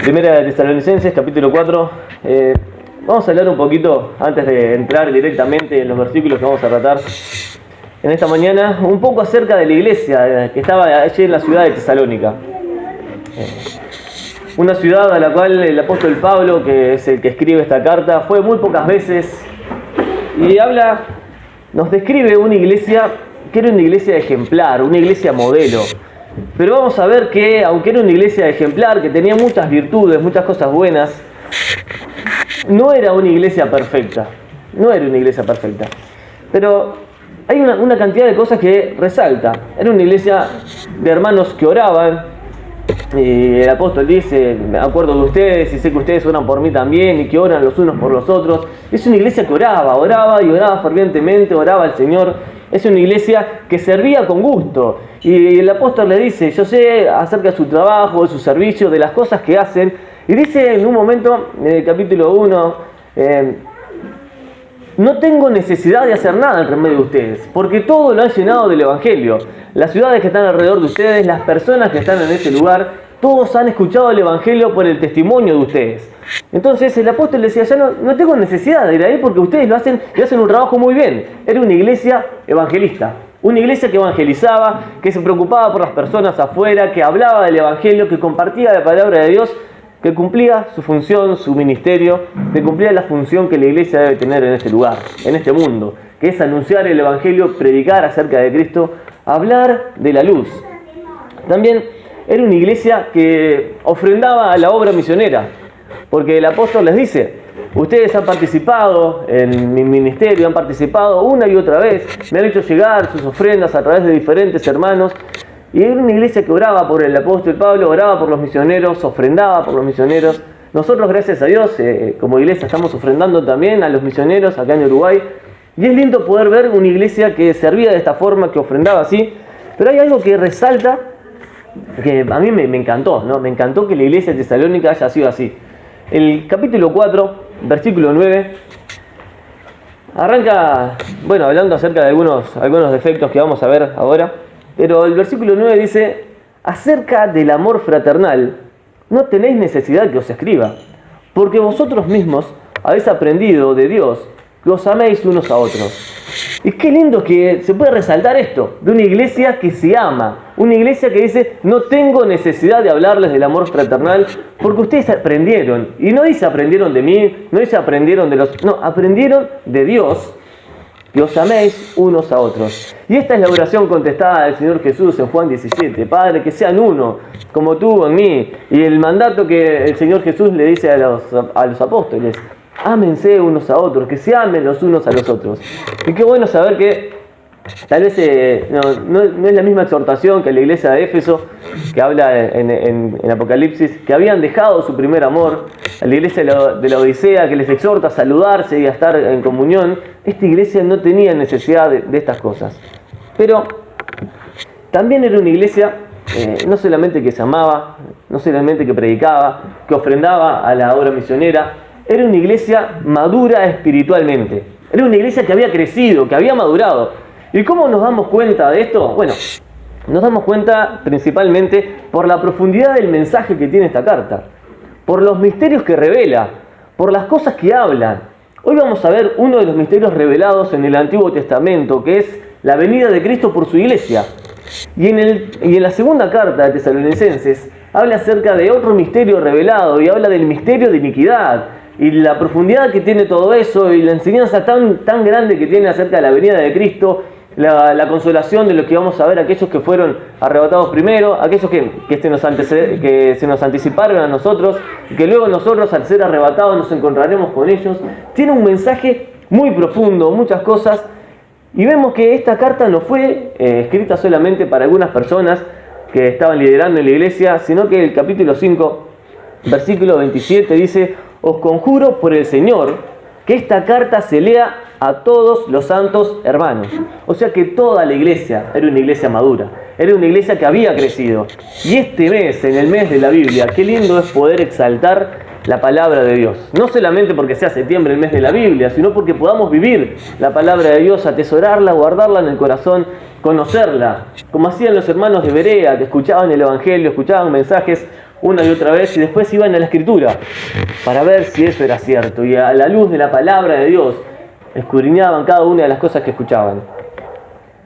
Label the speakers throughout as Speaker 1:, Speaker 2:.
Speaker 1: Primera de Tesalonicenses, capítulo 4. Vamos a hablar un poquito, antes de entrar directamente en los versículos que vamos a tratar en esta mañana, un poco acerca de la iglesia que estaba allí en la ciudad de Tesalónica. Una ciudad a la cual el apóstol Pablo, que es el que escribe esta carta, fue muy pocas veces y nos describe una iglesia que era una iglesia ejemplar, una iglesia modelo. Pero vamos a ver que, aunque era una iglesia ejemplar, que tenía muchas virtudes, muchas cosas buenas, no era una iglesia perfecta. No era una iglesia perfecta. Pero hay una cantidad de cosas que resalta. Era una iglesia de hermanos que oraban. Y el apóstol dice, me acuerdo de ustedes y sé que ustedes oran por mí también y que oran los unos por los otros. Es una iglesia que oraba y oraba fervientemente, oraba al Señor. Es una iglesia que servía con gusto. Y el apóstol le dice, yo sé acerca de su trabajo, de su servicio, de las cosas que hacen. Y dice en un momento, en el capítulo 1, no tengo necesidad de hacer nada en remedio de ustedes, porque todo lo han llenado del Evangelio. Las ciudades que están alrededor de ustedes, las personas que están en ese lugar, todos han escuchado el Evangelio por el testimonio de ustedes. Entonces el apóstol decía, ya no tengo necesidad de ir ahí porque ustedes lo hacen un trabajo muy bien. Era una iglesia evangelista, una iglesia que evangelizaba, que se preocupaba por las personas afuera, que hablaba del Evangelio, que compartía la palabra de Dios, que cumplía su función, su ministerio, que cumplía la función que la iglesia debe tener en este lugar, en este mundo, que es anunciar el Evangelio, predicar acerca de Cristo, hablar de la luz. También era una iglesia que ofrendaba a la obra misionera, porque el apóstol les dice, ustedes han participado en mi ministerio, han participado una y otra vez, me han hecho llegar sus ofrendas a través de diferentes hermanos. Y era una iglesia que oraba por el apóstol Pablo, oraba por los misioneros, ofrendaba por los misioneros. Nosotros, gracias a Dios, como iglesia estamos ofrendando también a los misioneros acá en Uruguay. Y es lindo poder ver una iglesia que servía de esta forma, que ofrendaba así. Pero hay algo que resalta, que a mí me encantó, ¿no? Me encantó que la iglesia de Tesalónica haya sido así. El capítulo 4, versículo 9, arranca, hablando acerca de algunos defectos que vamos a ver ahora. Pero el versículo 9 dice, acerca del amor fraternal, no tenéis necesidad que os escriba, porque vosotros mismos habéis aprendido de Dios que os améis unos a otros. Y qué lindo que se puede resaltar esto, de una iglesia que se ama, una iglesia que dice, no tengo necesidad de hablarles del amor fraternal, porque ustedes aprendieron, y no dice aprendieron de mí, no dice aprendieron de aprendieron de Dios, que os améis unos a otros. Y esta es la oración contestada del Señor Jesús en Juan 17. Padre, que sean uno, como tú en mí. Y el mandato que el Señor Jesús le dice a los apóstoles, ámense unos a otros, que se amen los unos a los otros. Y qué bueno saber que tal vez no es la misma exhortación que la iglesia de Éfeso, que habla en Apocalipsis, que habían dejado su primer amor, a la iglesia de la Odisea, que les exhorta a saludarse y a estar en comunión. Esta iglesia no tenía necesidad de estas cosas. Pero también era una iglesia, no solamente que se amaba, no solamente que predicaba, que ofrendaba a la obra misionera, era una iglesia madura espiritualmente. Era una iglesia que había crecido, que había madurado. ¿Y cómo nos damos cuenta de esto? Bueno, nos damos cuenta principalmente por la profundidad del mensaje que tiene esta carta, por los misterios que revela, por las cosas que habla. Hoy vamos a ver uno de los misterios revelados en el Antiguo Testamento, que es la venida de Cristo por su iglesia. Y en la segunda carta de Tesalonicenses habla acerca de otro misterio revelado y habla del misterio de iniquidad. Y la profundidad que tiene todo eso y la enseñanza tan grande que tiene acerca de la venida de Cristo, la consolación de lo que vamos a ver, aquellos que fueron arrebatados primero, aquellos que se nos anticiparon a nosotros, y que luego nosotros al ser arrebatados nos encontraremos con ellos. Tiene un mensaje muy profundo, muchas cosas, y vemos que esta carta no fue escrita solamente para algunas personas que estaban liderando en la iglesia, sino que el capítulo 5, versículo 27 dice, os conjuro por el Señor que esta carta se lea a todos los santos hermanos. O sea que toda la iglesia era una iglesia madura, era una iglesia que había crecido. Y este mes, en el mes de la Biblia, qué lindo es poder exaltar la palabra de Dios. No solamente porque sea septiembre el mes de la Biblia, sino porque podamos vivir la palabra de Dios, atesorarla, guardarla en el corazón, conocerla, como hacían los hermanos de Berea, que escuchaban el Evangelio, escuchaban mensajes una y otra vez, y después iban a la Escritura para ver si eso era cierto. Y a la luz de la palabra de Dios, escudriñaban cada una de las cosas que escuchaban.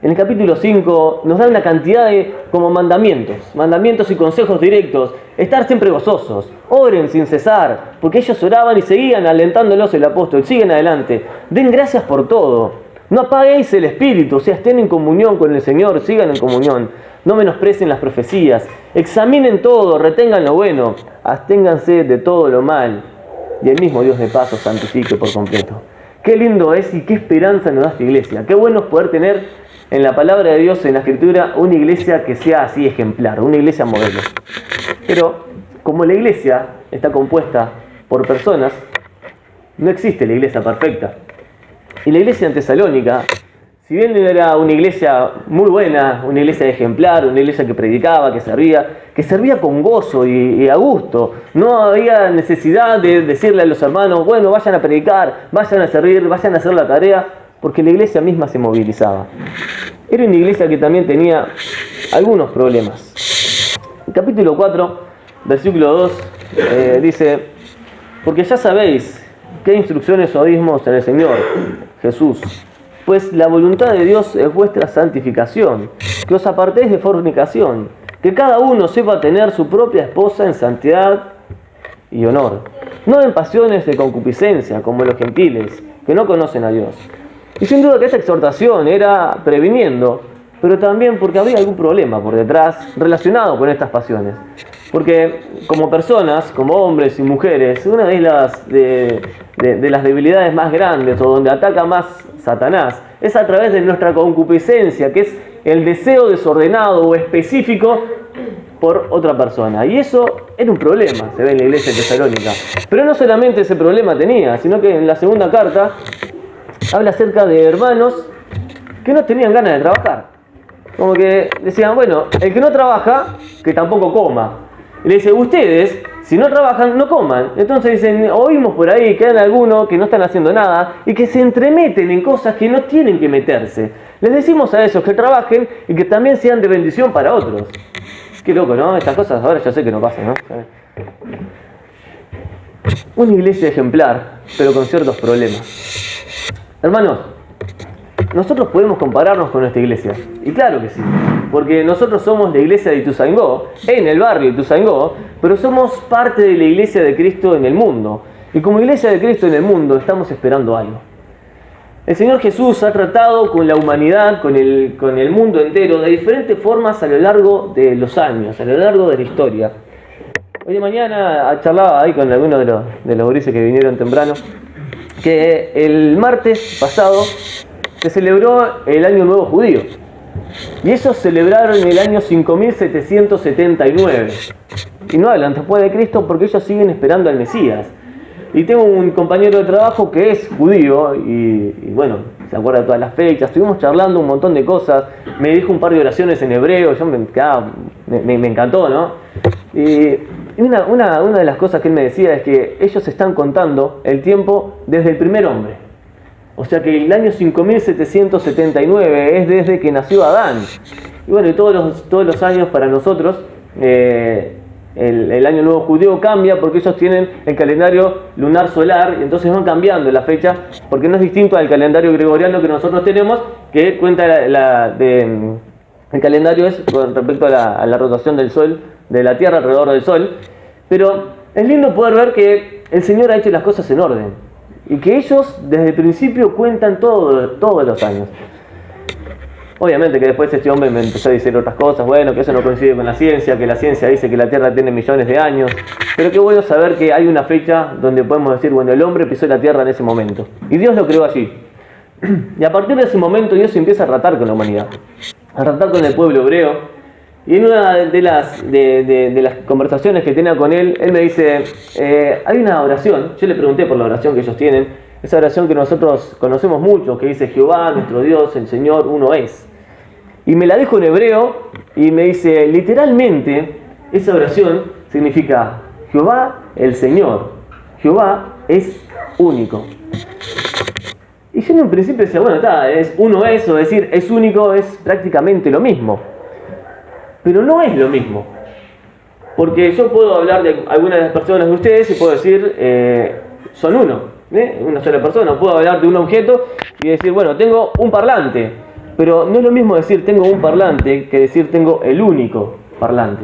Speaker 1: En el capítulo 5 nos da una cantidad de como mandamientos y consejos directos. Estar siempre gozosos, oren sin cesar, porque ellos oraban y seguían alentándolos el apóstol. Siguen adelante, den gracias por todo. No apaguéis el espíritu, o sea, estén en comunión con el Señor, sigan en comunión. No menosprecien las profecías, examinen todo, retengan lo bueno, absténganse de todo lo mal. Y el mismo Dios de paz os santifique por completo. Qué lindo es y qué esperanza nos da esta iglesia. Qué bueno es poder tener en la palabra de Dios, en la Escritura, una iglesia que sea así ejemplar, una iglesia modelo. Pero como la iglesia está compuesta por personas, no existe la iglesia perfecta. Y la iglesia en Tesalónica, si bien era una iglesia muy buena, una iglesia ejemplar, una iglesia que predicaba, que servía con gozo y a gusto, no había necesidad de decirle a los hermanos, bueno, vayan a predicar, vayan a servir, vayan a hacer la tarea, porque la iglesia misma se movilizaba. Era una iglesia que también tenía algunos problemas. El capítulo 4, versículo 2, dice, porque ya sabéis qué instrucciones oímos en el Señor Jesús, pues la voluntad de Dios es vuestra santificación, que os apartéis de fornicación, que cada uno sepa tener su propia esposa en santidad y honor, no en pasiones de concupiscencia como los gentiles, que no conocen a Dios. Y sin duda que esa exhortación era previniendo, pero también porque había algún problema por detrás relacionado con estas pasiones. Porque como personas, como hombres y mujeres, una de las debilidades más grandes o donde ataca más Satanás es a través de nuestra concupiscencia, que es el deseo desordenado o específico por otra persona. Y eso era un problema, se ve en la iglesia de Tesalónica. Pero no solamente ese problema tenía, sino que en la segunda carta habla acerca de hermanos que no tenían ganas de trabajar. Como que decían, bueno, el que no trabaja, que tampoco coma. Y le dice, ustedes, si no trabajan, no coman. Entonces dicen, oímos por ahí que hay algunos que no están haciendo nada y que se entremeten en cosas que no tienen que meterse. Les decimos a esos que trabajen y que también sean de bendición para otros. Qué loco, ¿no? Estas cosas ahora ya sé que no pasan, ¿no? Una iglesia ejemplar, pero con ciertos problemas. Hermanos, nosotros podemos compararnos con nuestra iglesia. Y claro que sí, porque nosotros somos la iglesia de Ituzaingó, en el barrio de Ituzaingó, pero somos parte de la iglesia de Cristo en el mundo. Y como iglesia de Cristo en el mundo estamos esperando algo. El Señor Jesús ha tratado con la humanidad, con el mundo entero, de diferentes formas a lo largo de los años, a lo largo de la historia. Hoy de mañana charlaba ahí con algunos de los gurises que vinieron temprano, que el martes pasado se celebró el Año Nuevo Judío. Y ellos celebraron el año 5779. Y no hablan después de Cristo porque ellos siguen esperando al Mesías. Y tengo un compañero de trabajo que es judío y bueno, se acuerda de todas las fechas. Estuvimos charlando un montón de cosas. Me dijo un par de oraciones en hebreo. Yo me encantó, ¿no? Y una de las cosas que él me decía es que ellos están contando el tiempo desde el primer hombre. O sea que el año 5779 es desde que nació Adán. Y bueno, y todos los años para nosotros, el año nuevo judío cambia porque ellos tienen el calendario lunar solar y entonces van cambiando la fecha porque no es distinto al calendario gregoriano que nosotros tenemos, que cuenta el calendario es con respecto a la rotación del sol, de la Tierra alrededor del sol. Pero es lindo poder ver que el Señor ha hecho las cosas en orden. Y que ellos desde el principio cuentan todos los años. Obviamente que después este hombre me empezó a decir otras cosas, bueno, que eso no coincide con la ciencia, que la ciencia dice que la Tierra tiene millones de años. Pero qué bueno saber que hay una fecha donde podemos decir, bueno, el hombre pisó la Tierra en ese momento. Y Dios lo creó allí. Y a partir de ese momento Dios empieza a tratar con la humanidad. A tratar con el pueblo hebreo. Y en una de las conversaciones que tenía con él, él me dice, hay una oración, yo le pregunté por la oración que ellos tienen, esa oración que nosotros conocemos mucho, que dice Jehová, nuestro Dios, el Señor, uno es. Y me la dijo en hebreo y me dice, literalmente, esa oración significa Jehová, el Señor. Jehová es único. Y yo en un principio decía, bueno, es uno es, o decir es único es prácticamente lo mismo. Pero no es lo mismo. Porque yo puedo hablar de algunas de las personas de ustedes y puedo decir, son uno, una sola persona. Puedo hablar de un objeto y decir, bueno, tengo un parlante. Pero no es lo mismo decir tengo un parlante que decir tengo el único parlante.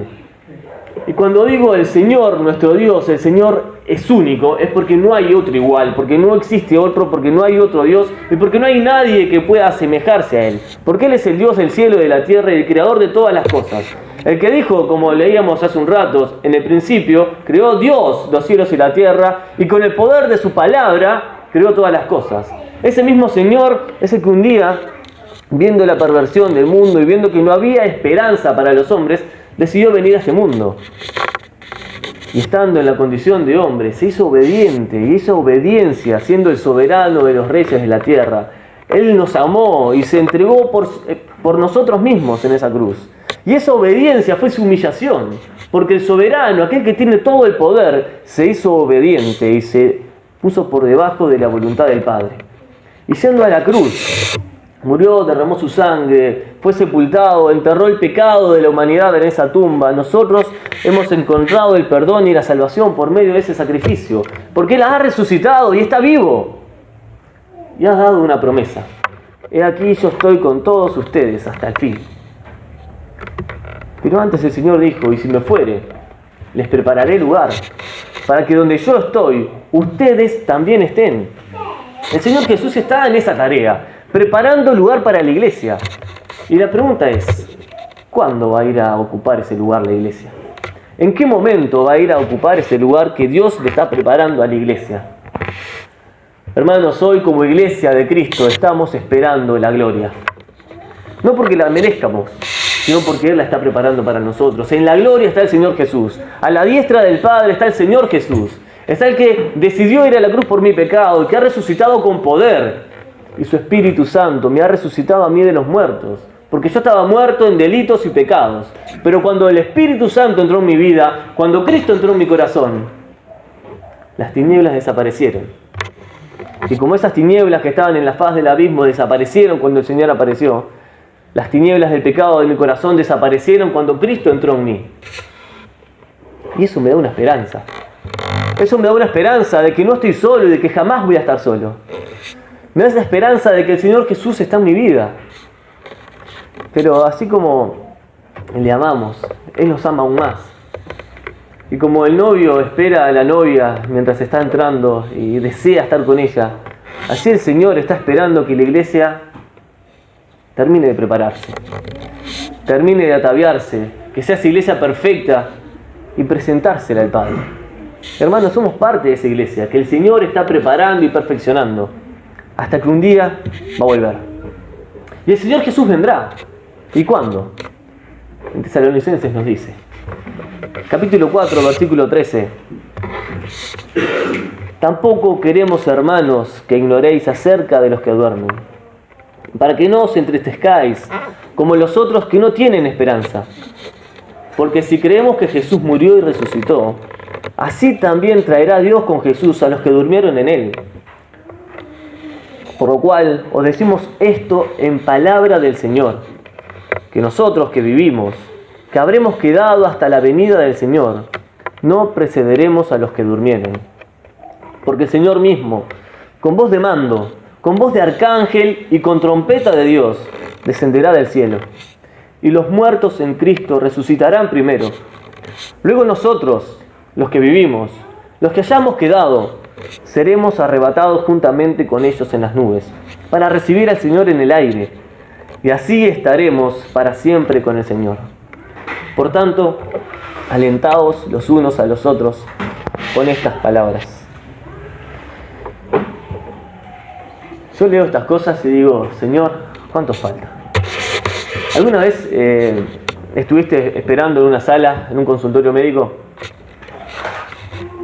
Speaker 1: Y cuando digo el Señor, nuestro Dios, el Señor es único, es porque no hay otro igual, porque no existe otro, porque no hay otro Dios y porque no hay nadie que pueda asemejarse a Él. Porque Él es el Dios del cielo y de la tierra y el creador de todas las cosas. El que dijo, como leíamos hace un rato, en el principio, creó Dios los cielos y la tierra y con el poder de su palabra creó todas las cosas. Ese mismo Señor es el que un día, viendo la perversión del mundo y viendo que no había esperanza para los hombres, decidió venir a este mundo. Y estando en la condición de hombre, se hizo obediente y hizo obediencia, siendo el soberano de los reyes de la tierra. Él nos amó y se entregó por nosotros mismos en esa cruz. Y esa obediencia fue su humillación, porque el soberano, aquel que tiene todo el poder, se hizo obediente y se puso por debajo de la voluntad del Padre. Y yendo a la cruz, murió, derramó su sangre, fue sepultado, enterró el pecado de la humanidad en esa tumba. Nosotros hemos encontrado el perdón y la salvación por medio de ese sacrificio, porque Él ha resucitado y está vivo. Y ha dado una promesa. He aquí yo estoy con todos ustedes hasta el fin. Pero antes el Señor dijo, y si me fuere, les prepararé lugar, para que donde yo estoy, ustedes también estén. El Señor Jesús está en esa tarea, preparando lugar para la iglesia. Y la pregunta es, ¿cuándo va a ir a ocupar ese lugar la iglesia? ¿En qué momento va a ir a ocupar ese lugar que Dios le está preparando a la iglesia? Hermanos, hoy como iglesia de Cristo estamos esperando la gloria. No porque la merezcamos, sino porque Él la está preparando para nosotros. En la gloria está el Señor Jesús. A la diestra del Padre está el Señor Jesús. Está el que decidió ir a la cruz por mi pecado y que ha resucitado con poder. Y su Espíritu Santo me ha resucitado a mí de los muertos. Porque yo estaba muerto en delitos y pecados. Pero cuando el Espíritu Santo entró en mi vida, cuando Cristo entró en mi corazón, las tinieblas desaparecieron. Y como esas tinieblas que estaban en la faz del abismo desaparecieron cuando el Señor apareció, las tinieblas del pecado de mi corazón desaparecieron cuando Cristo entró en mí. Y eso me da una esperanza. Eso me da una esperanza de que no estoy solo y de que jamás voy a estar solo. Me da esa esperanza de que el Señor Jesús está en mi vida. Pero así como le amamos, Él nos ama aún más. Y como el novio espera a la novia mientras está entrando y desea estar con ella, así el Señor está esperando que la iglesia termine de prepararse, termine de ataviarse, que sea esa iglesia perfecta y presentársela al Padre. Hermanos, somos parte de esa iglesia que el Señor está preparando y perfeccionando hasta que un día va a volver. Y el Señor Jesús vendrá. ¿Y cuándo? En Tesalonicenses nos dice, capítulo 4, versículo 13. Tampoco queremos, hermanos, que ignoréis acerca de los que duermen, para que no os entristezcáis como los otros que no tienen esperanza. Porque si creemos que Jesús murió y resucitó, así también traerá Dios con Jesús a los que durmieron en Él. Por lo cual os decimos esto en palabra del Señor, que nosotros que vivimos, que habremos quedado hasta la venida del Señor, no precederemos a los que durmieren. Porque el Señor mismo, con voz de mando, con voz de arcángel y con trompeta de Dios, descenderá del cielo. Y los muertos en Cristo resucitarán primero. Luego nosotros, los que vivimos, los que hayamos quedado, seremos arrebatados juntamente con ellos en las nubes, para recibir al Señor en el aire. Y así estaremos para siempre con el Señor. Por tanto, alentaos los unos a los otros con estas palabras. Yo leo estas cosas y digo, Señor, ¿cuánto falta? ¿Alguna vez estuviste esperando en una sala, en un consultorio médico?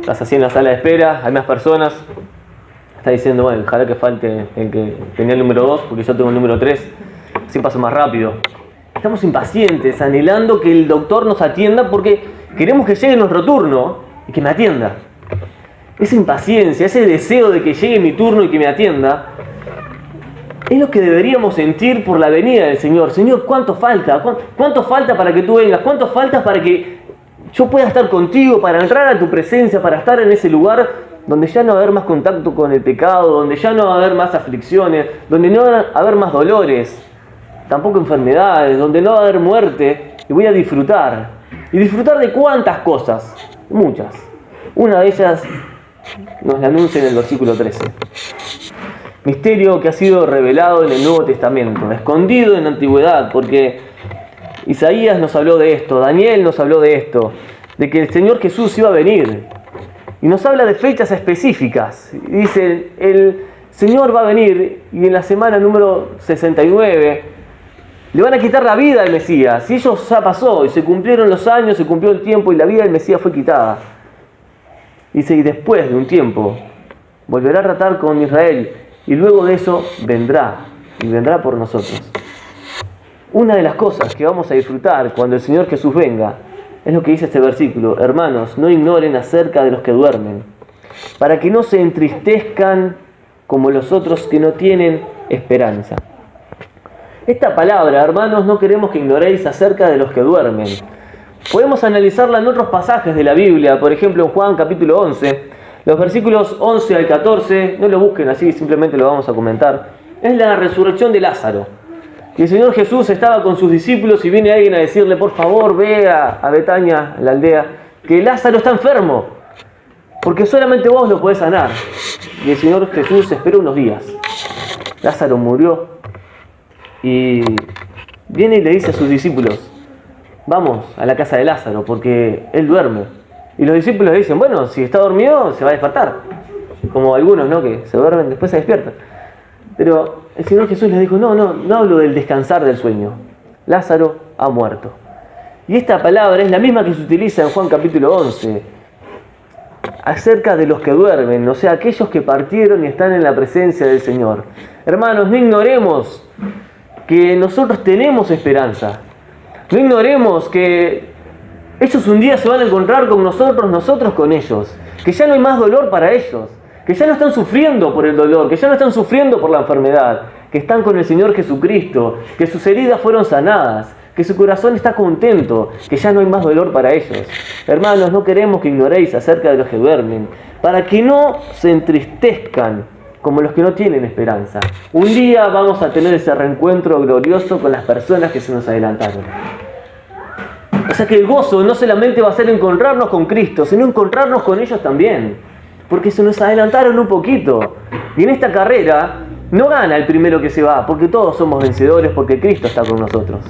Speaker 1: Estás así en la sala de espera, hay más personas. Estás diciendo, bueno, ojalá que falte el que tenía el número 2, porque yo tengo el número 3. Así paso más rápido. Estamos impacientes, anhelando que el doctor nos atienda porque queremos que llegue nuestro turno y que me atienda. Esa impaciencia, ese deseo de que llegue mi turno y que me atienda, es lo que deberíamos sentir por la venida del Señor. Señor, ¿cuánto falta? ¿Cuánto falta para que tú vengas? ¿Cuánto falta para que yo pueda estar contigo, para entrar a tu presencia, para estar en ese lugar donde ya no va a haber más contacto con el pecado, donde ya no va a haber más aflicciones, donde no va a haber más dolores, tampoco enfermedades, donde no va a haber muerte, y voy a disfrutar. ¿Y disfrutar de cuántas cosas? Muchas. Una de ellas nos la anuncia en el versículo 13. Misterio que ha sido revelado en el Nuevo Testamento, escondido en la Antigüedad, porque Isaías nos habló de esto, Daniel nos habló de esto, de que el Señor Jesús iba a venir. Y nos habla de fechas específicas. Y dice, el Señor va a venir y en la semana número 69 le van a quitar la vida al Mesías. Y eso ya pasó y se cumplieron los años, se cumplió el tiempo y la vida del Mesías fue quitada. Dice, y después de un tiempo volverá a tratar con Israel y luego de eso vendrá y vendrá por nosotros. Una de las cosas que vamos a disfrutar cuando el Señor Jesús venga es lo que dice este versículo. Hermanos, no ignoren acerca de los que duermen, para que no se entristezcan como los otros que no tienen esperanza. Esta palabra, hermanos, no queremos que ignoréis acerca de los que duermen. Podemos analizarla en otros pasajes de la Biblia, por ejemplo en Juan capítulo 11, los versículos 11 al 14, no lo busquen así, simplemente lo vamos a comentar. Es la resurrección de Lázaro. Y el Señor Jesús estaba con sus discípulos y viene alguien a decirle, por favor, ve a Betania, la aldea, que Lázaro está enfermo, porque solamente vos lo podés sanar. Y el Señor Jesús esperó unos días. Lázaro murió y viene y le dice a sus discípulos, vamos a la casa de Lázaro, porque él duerme. Y los discípulos le dicen, bueno, si está dormido, se va a despertar. Como algunos, ¿no? Que se duermen, después se despiertan. Pero el Señor Jesús les dijo, no hablo del descansar del sueño. Lázaro ha muerto. Y esta palabra es la misma que se utiliza en Juan capítulo 11, acerca de los que duermen, o sea, aquellos que partieron y están en la presencia del Señor. Hermanos, no ignoremos que nosotros tenemos esperanza. No ignoremos que ellos un día se van a encontrar con nosotros, nosotros con ellos. Que ya no hay más dolor para ellos. Que ya no están sufriendo por el dolor, que ya no están sufriendo por la enfermedad, que están con el Señor Jesucristo, que sus heridas fueron sanadas, que su corazón está contento, que ya no hay más dolor para ellos. Hermanos, no queremos que ignoréis acerca de los que duermen, para que no se entristezcan como los que no tienen esperanza. Un día vamos a tener ese reencuentro glorioso con las personas que se nos adelantaron. O sea que el gozo no solamente va a ser encontrarnos con Cristo, sino encontrarnos con ellos también. Porque se nos adelantaron un poquito. Y en esta carrera no gana el primero que se va, porque todos somos vencedores, porque Cristo está con nosotros.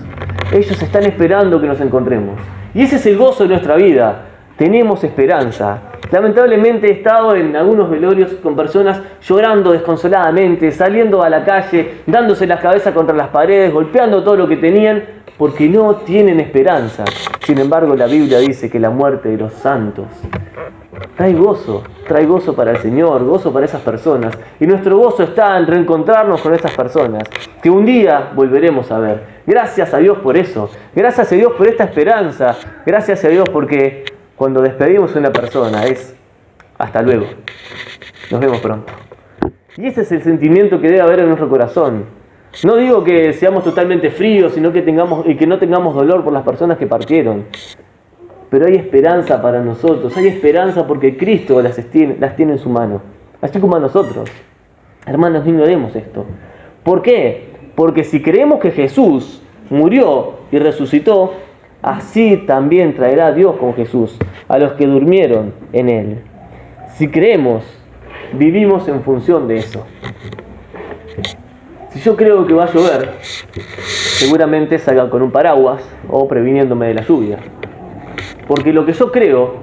Speaker 1: Ellos están esperando que nos encontremos. Y ese es el gozo de nuestra vida. Tenemos esperanza. Lamentablemente he estado en algunos velorios con personas llorando desconsoladamente, saliendo a la calle, dándose la cabeza contra las paredes, golpeando todo lo que tenían, porque no tienen esperanza. Sin embargo, la Biblia dice que la muerte de los santos trae gozo para el Señor, gozo para esas personas. Y nuestro gozo está en reencontrarnos con esas personas, que un día volveremos a ver. Gracias a Dios por eso. Gracias a Dios por esta esperanza. Gracias a Dios porque cuando despedimos a una persona es hasta luego. Nos vemos pronto. Y ese es el sentimiento que debe haber en nuestro corazón. No digo que seamos totalmente fríos, sino que no tengamos dolor por las personas que partieron. Pero hay esperanza para nosotros, hay esperanza porque Cristo las tiene en su mano, así como a nosotros. Hermanos, no ignoremos esto. ¿Por qué? Porque si creemos que Jesús murió y resucitó, así también traerá Dios con Jesús a los que durmieron en Él. Si creemos, vivimos en función de eso. Si yo creo que va a llover, seguramente salga con un paraguas o previniéndome de la lluvia. Porque lo que yo creo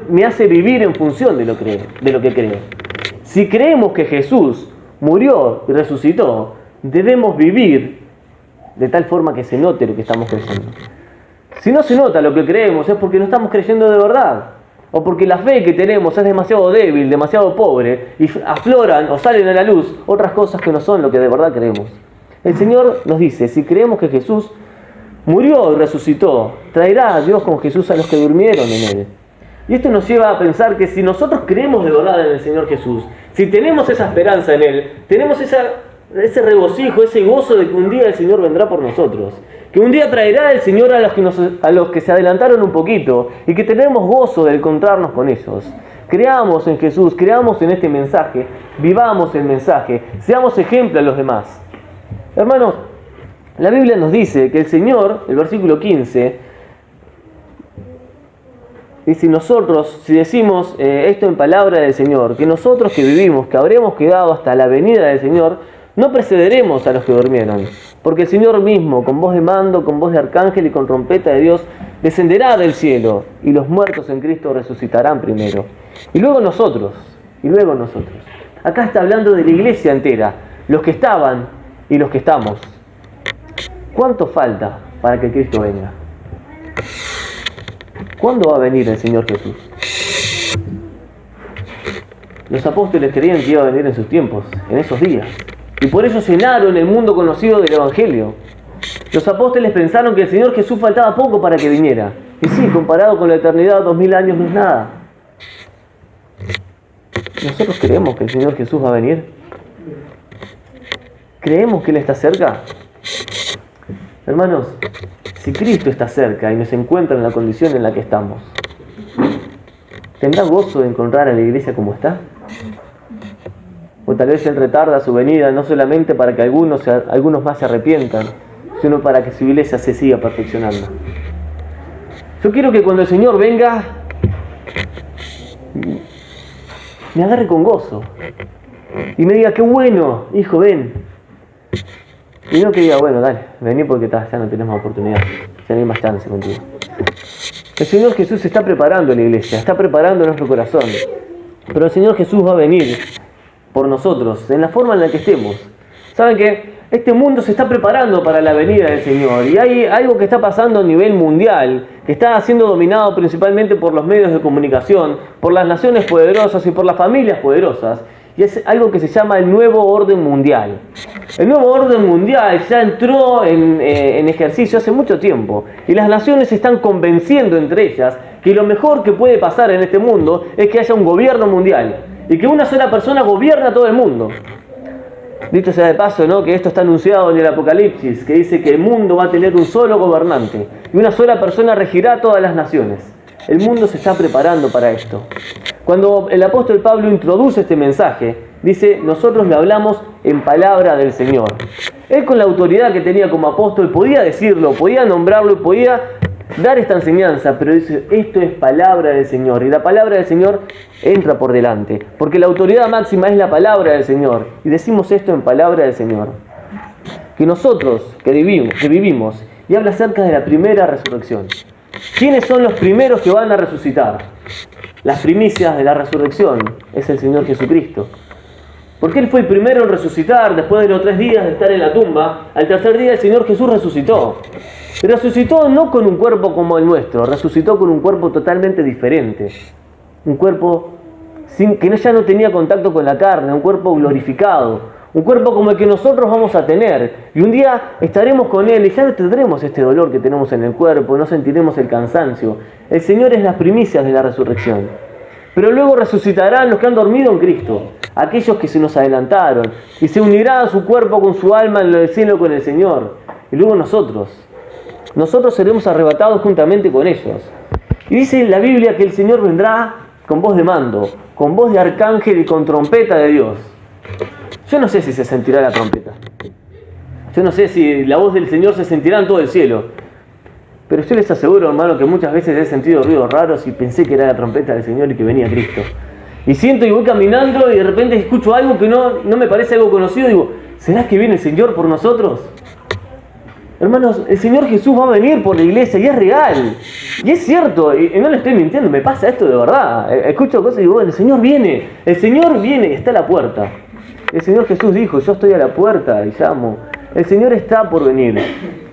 Speaker 1: me hace vivir en función de lo que creo. Si creemos que Jesús murió y resucitó, debemos vivir de tal forma que se note lo que estamos creyendo. Si no se nota lo que creemos es porque no estamos creyendo de verdad. O porque la fe que tenemos es demasiado débil, demasiado pobre, y afloran o salen a la luz otras cosas que no son lo que de verdad creemos. El Señor nos dice, si creemos que Jesús murió y resucitó, traerá a Dios con Jesús a los que durmieron en Él. Y esto nos lleva a pensar que si nosotros creemos de verdad en el Señor Jesús, si tenemos esa esperanza en Él, tenemos ese regocijo, ese gozo de que un día el Señor vendrá por nosotros, que un día traerá el Señor a los que se adelantaron un poquito y que tenemos gozo de encontrarnos con ellos. Creamos en Jesús, creamos en este mensaje, vivamos el mensaje, seamos ejemplo a los demás. Hermanos, la Biblia nos dice que el Señor, el versículo 15, dice nosotros, si decimos esto en palabra del Señor, que nosotros que vivimos, que habremos quedado hasta la venida del Señor, no precederemos a los que durmieron, porque el Señor mismo, con voz de mando, con voz de arcángel y con trompeta de Dios, descenderá del cielo, y los muertos en Cristo resucitarán primero. Y luego nosotros. Acá está hablando de la iglesia entera, los que estaban y los que estamos. ¿Cuánto falta para que Cristo venga? ¿Cuándo va a venir el Señor Jesús? Los apóstoles creían que iba a venir en sus tiempos, en esos días. Y por eso llenaron el mundo conocido del Evangelio. Los apóstoles pensaron que el Señor Jesús faltaba poco para que viniera. Y sí, comparado con la eternidad, 2000 años no es nada. ¿Nosotros creemos que el Señor Jesús va a venir? ¿Creemos que Él está cerca? Hermanos, si Cristo está cerca y nos encuentra en la condición en la que estamos, ¿tendrá gozo de encontrar a la iglesia como está? O tal vez Él retarda su venida no solamente para que algunos más se arrepientan, sino para que su iglesia se siga perfeccionando. Yo quiero que cuando el Señor venga, me agarre con gozo y me diga, qué bueno, hijo, ven. Y no que diga, bueno, dale, vení porque ya no tenemos oportunidad, ya no hay más chance contigo. El Señor Jesús está preparando la iglesia, está preparando nuestro corazón. Pero el Señor Jesús va a venir por nosotros, en la forma en la que estemos. ¿Saben qué? Este mundo se está preparando para la venida del Señor. Y hay algo que está pasando a nivel mundial, que está siendo dominado principalmente por los medios de comunicación, por las naciones poderosas y por las familias poderosas. Y es algo que se llama el nuevo orden mundial. El nuevo orden mundial ya entró en ejercicio hace mucho tiempo. Y las naciones se están convenciendo entre ellas que lo mejor que puede pasar en este mundo es que haya un gobierno mundial. Y que una sola persona gobierna todo el mundo. Dicho sea de paso, ¿no?, que esto está anunciado en el Apocalipsis, que dice que el mundo va a tener un solo gobernante. Y una sola persona regirá todas las naciones. El mundo se está preparando para esto. Cuando el apóstol Pablo introduce este mensaje, dice, nosotros le hablamos en palabra del Señor. Él, con la autoridad que tenía como apóstol, podía decirlo, podía nombrarlo y podía dar esta enseñanza, pero dice, esto es palabra del Señor. Y la palabra del Señor entra por delante, porque la autoridad máxima es la palabra del Señor. Y decimos esto en palabra del Señor. Que nosotros que vivimos, y habla acerca de la primera resurrección. ¿Quiénes son los primeros que van a resucitar? Las primicias de la resurrección es el Señor Jesucristo. Porque Él fue el primero en resucitar después de los 3 días de estar en la tumba. Al tercer día el Señor Jesús resucitó. Y resucitó no con un cuerpo como el nuestro, resucitó con un cuerpo totalmente diferente. Un cuerpo que ya no tenía contacto con la carne, un cuerpo glorificado. Un cuerpo como el que nosotros vamos a tener. Y un día estaremos con Él y ya no tendremos este dolor que tenemos en el cuerpo, no sentiremos el cansancio. El Señor es las primicias de la resurrección. Pero luego resucitarán los que han dormido en Cristo, aquellos que se nos adelantaron, y se unirá a su cuerpo con su alma en el cielo con el Señor. Y luego nosotros seremos arrebatados juntamente con ellos. Y dice en la Biblia que el Señor vendrá con voz de mando, con voz de arcángel y con trompeta de Dios. Yo no sé si se sentirá la trompeta. Yo no sé si la voz del Señor se sentirá en todo el cielo. Pero yo les aseguro, hermano, que muchas veces he sentido ruidos raros y pensé que era la trompeta del Señor y que venía Cristo. Y siento y voy caminando y de repente escucho algo que no me parece algo conocido y digo, ¿será que viene el Señor por nosotros? Hermanos, el Señor Jesús va a venir por la iglesia y es real. Y es cierto, y no le estoy mintiendo, me pasa esto de verdad. Escucho cosas y digo, bueno, el Señor viene y está a la puerta. El Señor Jesús dijo, yo estoy a la puerta y llamo. El Señor está por venir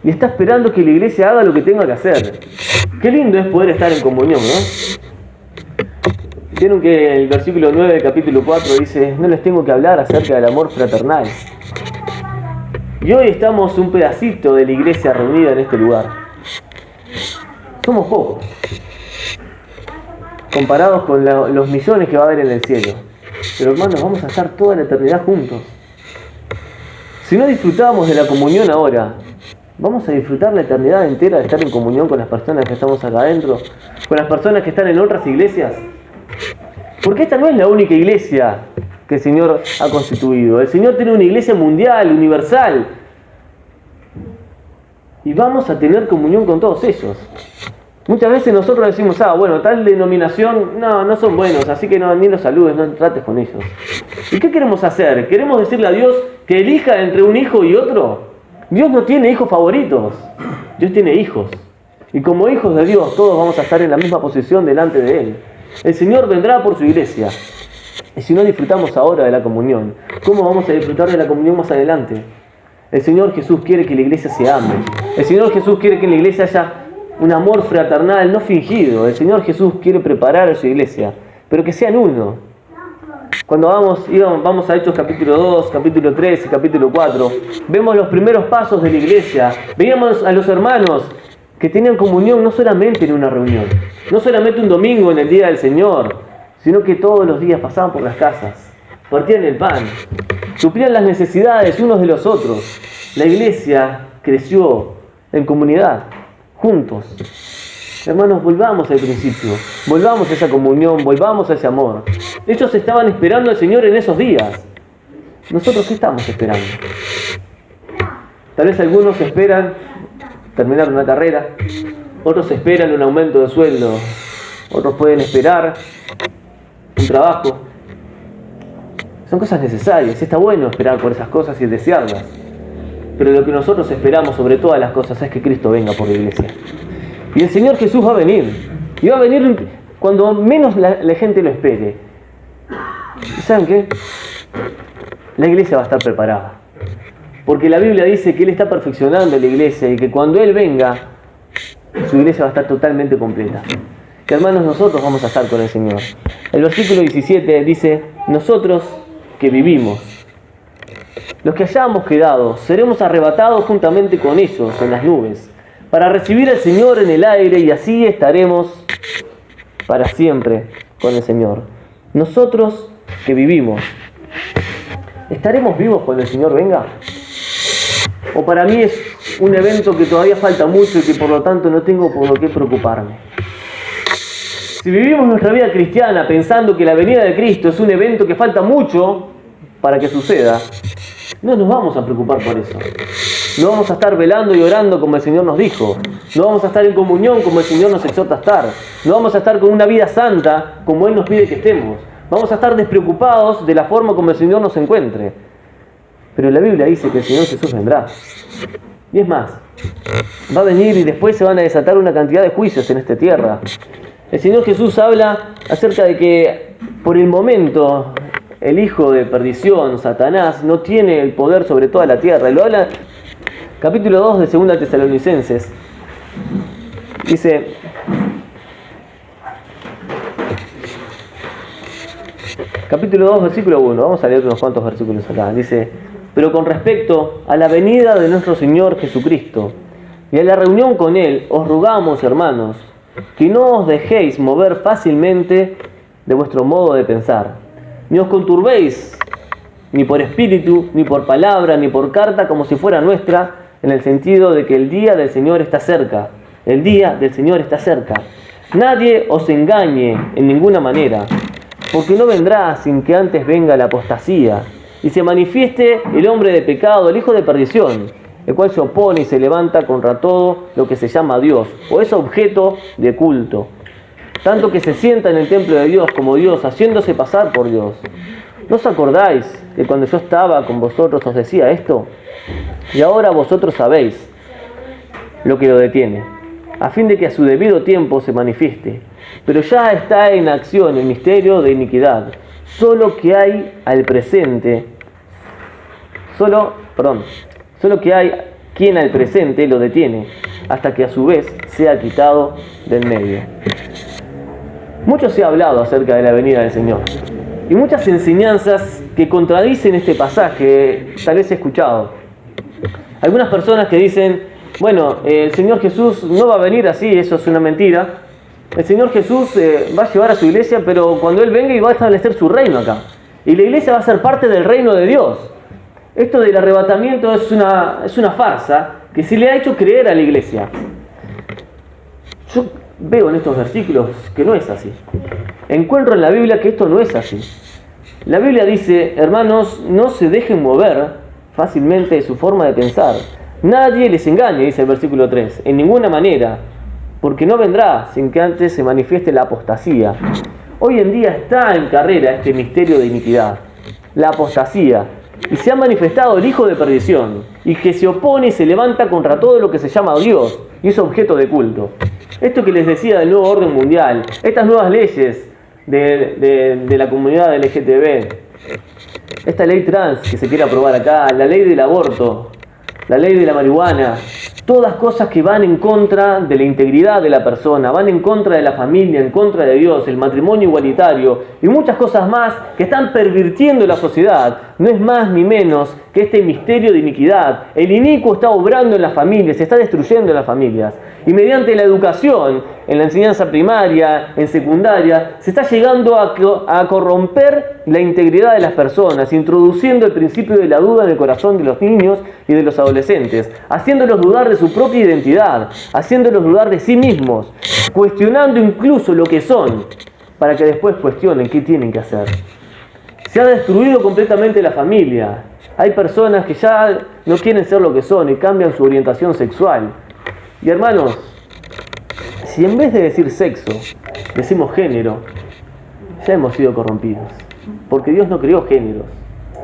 Speaker 1: y está esperando que la iglesia haga lo que tenga que hacer. Qué lindo es poder estar en comunión, ¿no? Vieron que el versículo 9 del capítulo 4 dice, no les tengo que hablar acerca del amor fraternal. Y hoy estamos un pedacito de la iglesia reunida en este lugar. Somos pocos, comparados con los millones que va a haber en el cielo. Pero hermanos, vamos a estar toda la eternidad juntos. Si no disfrutamos de la comunión ahora, Vamos a disfrutar la eternidad entera de estar en comunión con las personas que estamos acá adentro, con las personas que están en otras iglesias. Porque esta no es la única iglesia que el Señor ha constituido. El Señor tiene una iglesia mundial, universal. Y vamos a tener comunión con todos ellos. Muchas veces nosotros decimos, bueno, tal denominación, no son buenos, así que no, ni los saludes, no trates con ellos. ¿Y qué queremos hacer? ¿Queremos decirle a Dios que elija entre un hijo y otro? Dios no tiene hijos favoritos, Dios tiene hijos. Y como hijos de Dios, todos vamos a estar en la misma posición delante de Él. El Señor vendrá por su iglesia. Y si no disfrutamos ahora de la comunión, ¿cómo vamos a disfrutar de la comunión más adelante? El Señor Jesús quiere que la iglesia se ame. El Señor Jesús quiere que en la iglesia haya un amor fraternal, no fingido. El Señor Jesús quiere preparar a su iglesia, pero que sean uno. Cuando vamos a Hechos capítulo 2, capítulo 3 y capítulo 4, vemos los primeros pasos de la iglesia. Veíamos a los hermanos que tenían comunión no solamente en una reunión, no solamente un domingo en el día del Señor, sino que todos los días pasaban por las casas, partían el pan, suplían las necesidades unos de los otros. La iglesia creció en comunidad, juntos. Hermanos, volvamos al principio, volvamos a esa comunión, volvamos a ese amor. Ellos estaban esperando al Señor en esos días. ¿Nosotros qué estamos esperando? Tal vez algunos esperan terminar una carrera, otros esperan un aumento de sueldo, otros pueden esperar un trabajo. Son cosas necesarias, está bueno esperar por esas cosas y desearlas. Pero lo que nosotros esperamos sobre todas las cosas es que Cristo venga por la iglesia. Y el Señor Jesús va a venir. Y va a venir cuando menos la gente lo espere. ¿Y saben qué? La iglesia va a estar preparada. Porque la Biblia dice que Él está perfeccionando la iglesia y que cuando Él venga, su iglesia va a estar totalmente completa. Que hermanos, nosotros vamos a estar con el Señor. El versículo 17 dice, nosotros que vivimos, los que hayamos quedado, seremos arrebatados juntamente con ellos en las nubes, para recibir al Señor en el aire, y así estaremos para siempre con el Señor. Nosotros que vivimos, ¿estaremos vivos cuando el Señor venga? ¿O para mí es un evento que todavía falta mucho y que por lo tanto no tengo por lo que preocuparme? Si vivimos nuestra vida cristiana pensando que la venida de Cristo es un evento que falta mucho para que suceda, no nos vamos a preocupar por eso. No vamos a estar velando y orando como el Señor nos dijo. No vamos a estar en comunión como el Señor nos exhorta a estar. No vamos a estar con una vida santa como Él nos pide que estemos. Vamos a estar despreocupados de la forma como el Señor nos encuentre. Pero la Biblia dice que el Señor Jesús vendrá. Y es más, va a venir y después se van a desatar una cantidad de juicios en esta tierra. El Señor Jesús habla acerca de que por el momento el hijo de perdición, Satanás, no tiene el poder sobre toda la tierra. Y lo habla capítulo 2 de 2 Tesalonicenses. Dice, capítulo 2, versículo 1. Vamos a leer unos cuantos versículos acá. Dice, pero con respecto a la venida de nuestro Señor Jesucristo y a la reunión con Él, os rogamos, hermanos, que no os dejéis mover fácilmente de vuestro modo de pensar, ni os conturbéis, ni por espíritu, ni por palabra, ni por carta, como si fuera nuestra, en el sentido de que el día del Señor está cerca. El día del Señor está cerca. Nadie os engañe en ninguna manera, porque no vendrá sin que antes venga la apostasía, y se manifieste el hombre de pecado, el hijo de perdición, el cual se opone y se levanta contra todo lo que se llama Dios, o es objeto de culto, tanto que se sienta en el templo de Dios como Dios, haciéndose pasar por Dios. ¿No os acordáis que cuando yo estaba con vosotros os decía esto? Y ahora vosotros sabéis lo que lo detiene, a fin de que a su debido tiempo se manifieste. Pero ya está en acción el misterio de iniquidad, solo que hay quien al presente lo detiene, hasta que a su vez sea quitado del medio. Mucho se ha hablado acerca de la venida del Señor, y muchas enseñanzas que contradicen este pasaje tal vez he escuchado. Algunas personas que dicen, bueno, el Señor Jesús no va a venir así, eso es una mentira. El Señor Jesús va a llevar a su iglesia, pero cuando Él venga y va a establecer su reino acá. Y la iglesia va a ser parte del reino de Dios. Esto del arrebatamiento es una farsa que se le ha hecho creer a la iglesia. Yo veo en estos versículos que no es así. Encuentro en la Biblia que esto no es así. La Biblia dice, hermanos, no se dejen mover fácilmente de su forma de pensar. Nadie les engañe, dice el versículo 3, en ninguna manera, porque no vendrá sin que antes se manifieste la apostasía. Hoy en día está en carrera este misterio de iniquidad, la apostasía, y se ha manifestado el hijo de perdición, y que se opone y se levanta contra todo lo que se llama Dios, y es objeto de culto. Esto que les decía del nuevo orden mundial, estas nuevas leyes de la comunidad LGTB, esta ley trans que se quiere aprobar acá, la ley del aborto, la ley de la marihuana, todas cosas que van en contra de la integridad de la persona, van en contra de la familia, en contra de Dios, el matrimonio igualitario y muchas cosas más que están pervirtiendo la sociedad. No es más ni menos que este misterio de iniquidad. El inicuo está obrando en las familias, se está destruyendo en las familias. Y mediante la educación, en la enseñanza primaria, en secundaria, se está llegando a corromper la integridad de las personas, introduciendo el principio de la duda en el corazón de los niños y de los adolescentes, haciéndolos dudar de su propia identidad, haciéndolos dudar de sí mismos, cuestionando incluso lo que son, para que después cuestionen qué tienen que hacer. Se ha destruido completamente la familia. Hay personas que ya no quieren ser lo que son y cambian su orientación sexual. Y hermanos, si en vez de decir sexo, decimos género, ya hemos sido corrompidos. Porque Dios no creó géneros,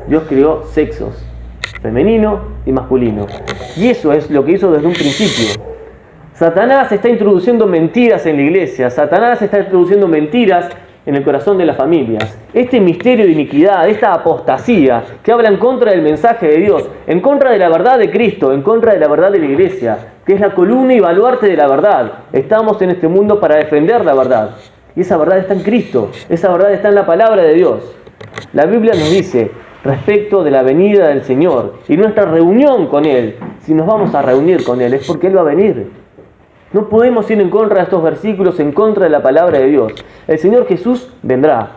Speaker 1: Dios creó sexos, femenino y masculino. Y eso es lo que hizo desde un principio. Satanás está introduciendo mentiras en la iglesia, Satanás está introduciendo mentiras en el corazón de las familias. Este misterio de iniquidad, esta apostasía que habla en contra del mensaje de Dios, en contra de la verdad de Cristo, en contra de la verdad de la iglesia, que es la columna y baluarte de la verdad. Estamos en este mundo para defender la verdad. Y esa verdad está en Cristo, esa verdad está en la palabra de Dios. La Biblia nos dice respecto de la venida del Señor y nuestra reunión con Él. Si nos vamos a reunir con Él es porque Él va a venir. No podemos ir en contra de estos versículos, en contra de la palabra de Dios. El Señor Jesús vendrá.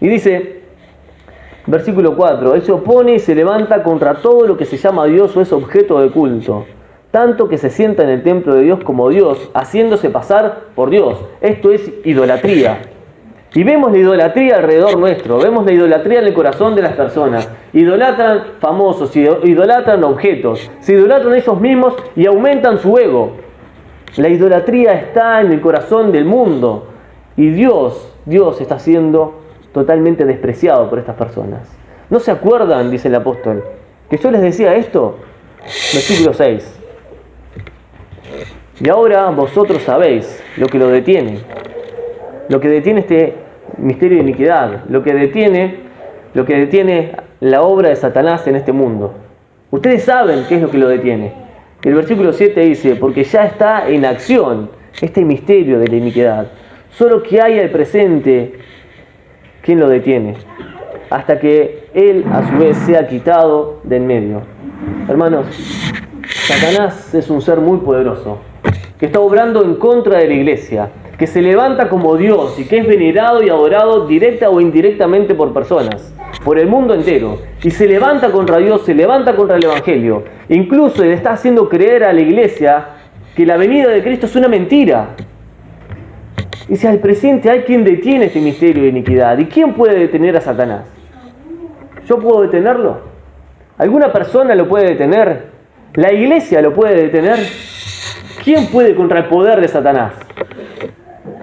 Speaker 1: Y dice, versículo 4, Él se opone y se levanta contra todo lo que se llama Dios o es objeto de culto, tanto que se sienta en el templo de Dios como Dios, haciéndose pasar por Dios. Esto es idolatría. Y vemos la idolatría alrededor nuestro, vemos la idolatría en el corazón de las personas. Idolatran famosos, idolatran objetos, se idolatran ellos mismos y aumentan su ego. La idolatría está en el corazón del mundo y Dios está siendo totalmente despreciado por estas personas. ¿No se acuerdan, dice el apóstol, que yo les decía esto? Versículo 6. Y ahora vosotros sabéis lo que lo detiene este misterio de iniquidad, lo que detiene la obra de Satanás en este mundo. Ustedes saben qué es lo que lo detiene. El versículo 7 dice, porque ya está en acción este misterio de la iniquidad. Solo que hay al presente quien lo detiene, hasta que él a su vez sea quitado de en medio. Hermanos, Satanás es un ser muy poderoso, que está obrando en contra de la iglesia, que se levanta como Dios y que es venerado y adorado directa o indirectamente por personas, por el mundo entero, y se levanta contra Dios, se levanta contra el Evangelio. Incluso le está haciendo creer a la iglesia que la venida de Cristo es una mentira. Y si al presente hay quien detiene este misterio de iniquidad. ¿Y quién puede detener a Satanás? ¿Yo puedo detenerlo? ¿Alguna persona lo puede detener? ¿La iglesia lo puede detener? ¿Quién puede contra el poder de Satanás?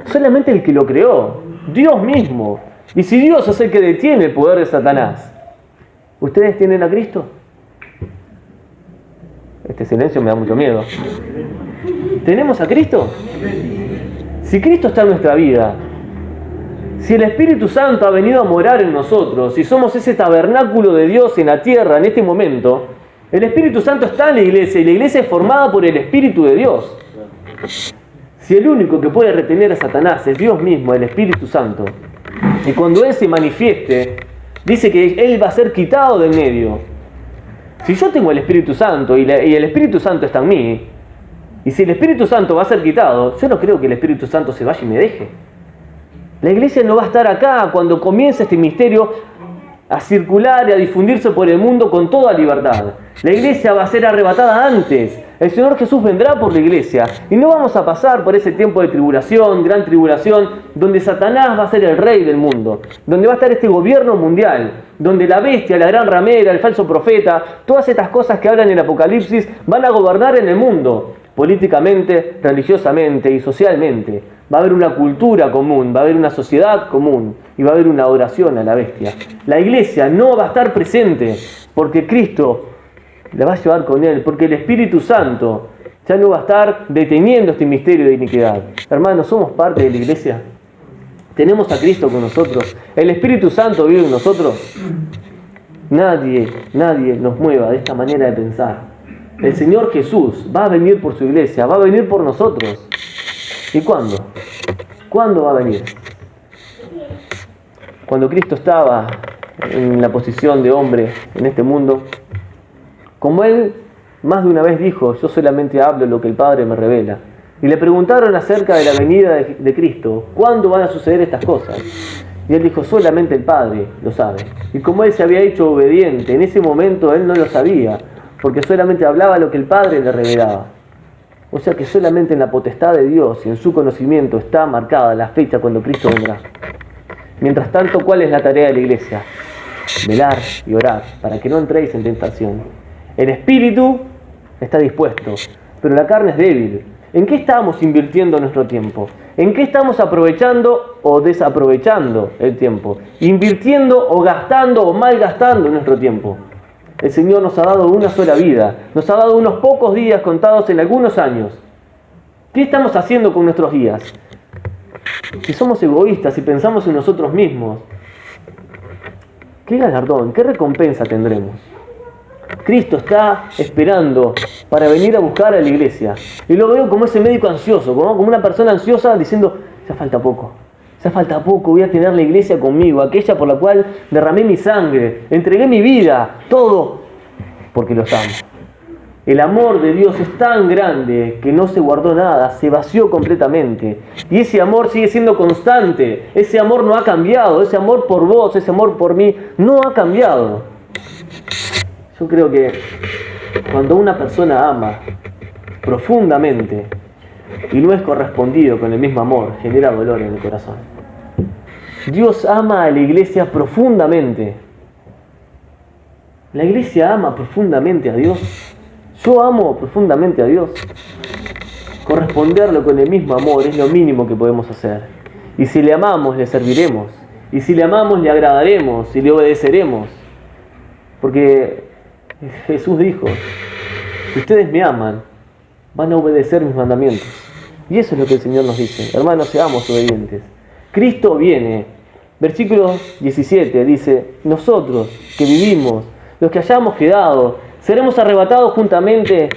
Speaker 1: Solamente el que lo creó, Dios mismo. Y si Dios es el que detiene el poder de Satanás, ¿ustedes tienen a Cristo? Este silencio me da mucho miedo. ¿Tenemos a Cristo? Si Cristo está en nuestra vida, si el Espíritu Santo ha venido a morar en nosotros, si somos ese tabernáculo de Dios en la tierra en este momento, el Espíritu Santo está en la iglesia y la iglesia es formada por el Espíritu de Dios. Si el único que puede retener a Satanás es Dios mismo, el Espíritu Santo, y cuando Él se manifieste, dice que Él va a ser quitado de en medio. Si yo tengo el Espíritu Santo y el Espíritu Santo está en mí, y si el Espíritu Santo va a ser quitado, yo no creo que el Espíritu Santo se vaya y me deje. La iglesia no va a estar acá cuando comience este misterio a circular y a difundirse por el mundo con toda libertad. La iglesia va a ser arrebatada antes. El Señor Jesús vendrá por la iglesia y no vamos a pasar por ese tiempo de tribulación, gran tribulación, donde Satanás va a ser el rey del mundo, donde va a estar este gobierno mundial, donde la bestia, la gran ramera, el falso profeta, todas estas cosas que hablan en el Apocalipsis van a gobernar en el mundo, políticamente, religiosamente y socialmente. Va a haber una cultura común, va a haber una sociedad común y va a haber una adoración a la bestia. La iglesia no va a estar presente porque Cristo la va a llevar con él, porque el Espíritu Santo ya no va a estar deteniendo este misterio de iniquidad. Hermanos, somos parte de la iglesia. Tenemos a Cristo con nosotros. El Espíritu Santo vive en nosotros. Nadie nos mueva de esta manera de pensar. El Señor Jesús va a venir por su iglesia, va a venir por nosotros. ¿Y cuándo? ¿Cuándo va a venir? Cuando Cristo estaba en la posición de hombre en este mundo, como Él más de una vez dijo, yo solamente hablo lo que el Padre me revela. Y le preguntaron acerca de la venida de Cristo, ¿cuándo van a suceder estas cosas? Y Él dijo, solamente el Padre lo sabe. Y como Él se había hecho obediente, en ese momento Él no lo sabía, porque solamente hablaba lo que el Padre le revelaba. O sea que solamente en la potestad de Dios y en su conocimiento está marcada la fecha cuando Cristo vendrá. Mientras tanto, ¿cuál es la tarea de la iglesia? Velar y orar para que no entréis en tentación. El espíritu está dispuesto, pero la carne es débil. ¿En qué estamos invirtiendo nuestro tiempo? ¿En qué estamos aprovechando o desaprovechando el tiempo? ¿Invirtiendo o gastando o malgastando nuestro tiempo? El Señor nos ha dado una sola vida, nos ha dado unos pocos días contados en algunos años. ¿Qué estamos haciendo con nuestros días? Si somos egoístas y pensamos en nosotros mismos, ¿qué galardón, qué recompensa tendremos? Cristo está esperando para venir a buscar a la iglesia. Y lo veo como ese médico ansioso, como una persona ansiosa diciendo, ya falta poco, voy a tener la iglesia conmigo, aquella por la cual derramé mi sangre, entregué mi vida, todo, porque los amo. El amor de Dios es tan grande que no se guardó nada, se vació completamente. Y ese amor sigue siendo constante, ese amor no ha cambiado, ese amor por vos, ese amor por mí, no ha cambiado. Yo creo que cuando una persona ama profundamente y no es correspondido con el mismo amor, genera dolor en el corazón. Dios ama a la iglesia profundamente. La iglesia ama profundamente a Dios. Yo amo profundamente a Dios. Corresponderlo con el mismo amor es lo mínimo que podemos hacer. Y si le amamos, le serviremos. Y si le amamos, le agradaremos y le obedeceremos. Porque Jesús dijo, si ustedes me aman, van a obedecer mis mandamientos. Y eso es lo que el Señor nos dice. Hermanos, seamos obedientes. Cristo viene. Versículo 17 dice, nosotros que vivimos, los que hayamos quedado, seremos arrebatados juntamente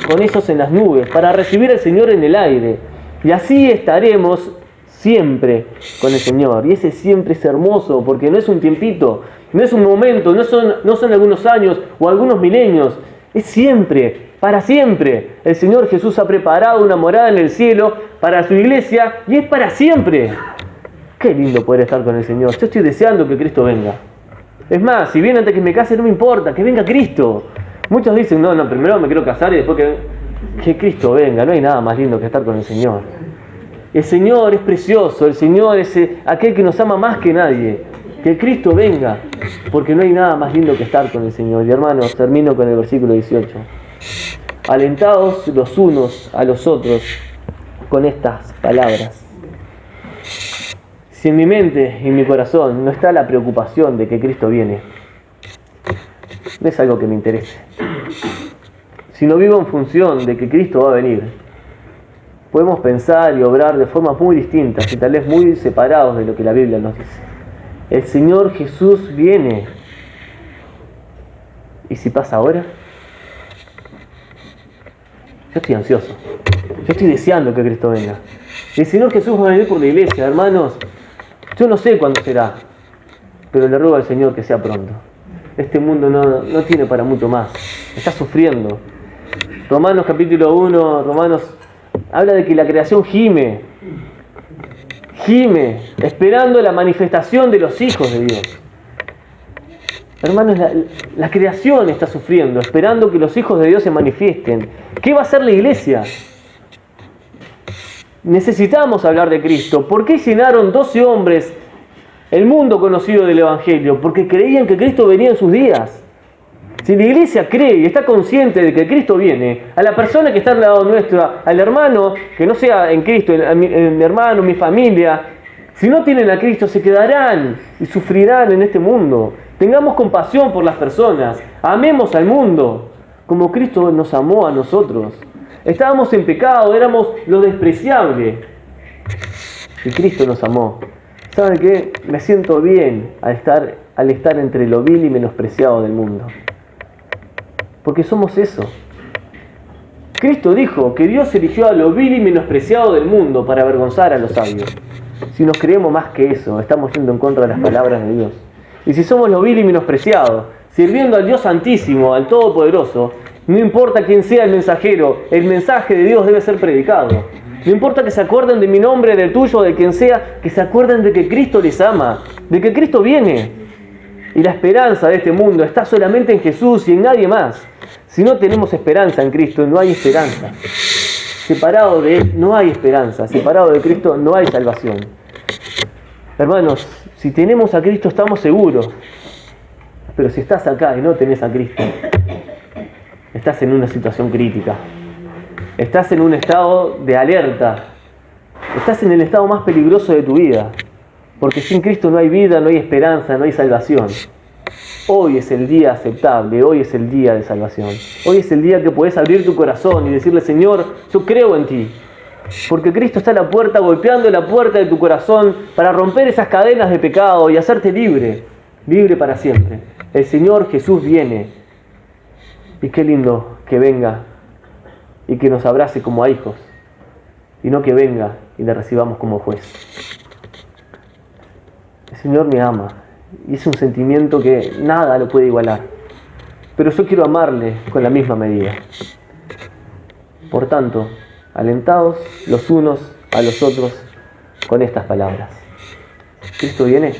Speaker 1: con ellos en las nubes para recibir al Señor en el aire. Y así estaremos siempre con el Señor. Y ese siempre es hermoso porque no es un tiempito, no es un momento, no son algunos años o algunos milenios. Es siempre, para siempre. El Señor Jesús ha preparado una morada en el cielo para su iglesia y es para siempre. Qué lindo poder estar con el Señor. Yo estoy deseando que Cristo venga. Es más, si viene antes que me case no me importa, que venga Cristo. Muchos dicen, no, primero me quiero casar y después que Cristo venga. No hay nada más lindo que estar con el Señor. El Señor es precioso, el Señor es aquel que nos ama más que nadie. Que Cristo venga, porque no hay nada más lindo que estar con el Señor. Y hermanos, termino con el versículo 18. Alentados los unos a los otros con estas palabras. Si en mi mente y en mi corazón no está la preocupación de que Cristo viene, no es algo que me interese. Si no vivo en función de que Cristo va a venir, podemos pensar y obrar de formas muy distintas y tal vez muy separados de lo que la Biblia nos dice. El Señor Jesús viene. ¿Y si pasa ahora? Yo estoy ansioso. Yo estoy deseando que Cristo venga. El Señor Jesús va a venir por la iglesia, hermanos. Yo no sé cuándo será, pero le ruego al Señor que sea pronto. Este mundo no tiene para mucho más. Está sufriendo. Romanos capítulo 1, habla de que la creación gime, esperando la manifestación de los hijos de Dios. Hermanos, la creación está sufriendo, esperando que los hijos de Dios se manifiesten. ¿Qué va a hacer la iglesia? Necesitamos hablar de Cristo. ¿Por qué llenaron 12 hombres el mundo conocido del Evangelio? Porque creían que Cristo venía en sus días. Si la iglesia cree y está consciente de que Cristo viene, a la persona que está al lado nuestro, al hermano que no sea en Cristo, mi hermano, mi familia, si no tienen a Cristo se quedarán y sufrirán en este mundo. Tengamos compasión por las personas, amemos al mundo como Cristo nos amó a nosotros. Estábamos en pecado, éramos lo despreciable y Cristo nos amó. ¿Saben qué? Me siento bien al estar entre lo vil y menospreciado del mundo. Porque somos eso. Cristo dijo que Dios eligió a lo vil y menospreciado del mundo para avergonzar a los sabios. Si nos creemos más que eso, estamos yendo en contra de las palabras de Dios. Y si somos lo vil y menospreciado, sirviendo al Dios Santísimo, al Todopoderoso, no importa quién sea el mensajero, el mensaje de Dios debe ser predicado. No importa que se acuerden de mi nombre, del tuyo, de quien sea, que se acuerden de que Cristo les ama, de que Cristo viene. Y la esperanza de este mundo está solamente en Jesús y en nadie más. Si no tenemos esperanza en Cristo, no hay esperanza. Separado de Él no hay esperanza. Separado de Cristo no hay salvación. Hermanos, si tenemos a Cristo estamos seguros. Pero si estás acá y no tenés a Cristo, estás en una situación crítica. Estás en un estado de alerta. Estás en el estado más peligroso de tu vida. Porque sin Cristo no hay vida, no hay esperanza, no hay salvación. Hoy es el día aceptable, hoy es el día de salvación. Hoy es el día que puedes abrir tu corazón y decirle, Señor, yo creo en ti. Porque Cristo está a la puerta, golpeando la puerta de tu corazón para romper esas cadenas de pecado y hacerte libre, libre para siempre. El Señor Jesús viene. Y qué lindo que venga y que nos abrace como a hijos. Y no que venga y le recibamos como juez. El Señor me ama. Y es un sentimiento que nada lo puede igualar. Pero yo quiero amarle con la misma medida. Por tanto, alentados los unos a los otros con estas palabras. ¿Cristo viene?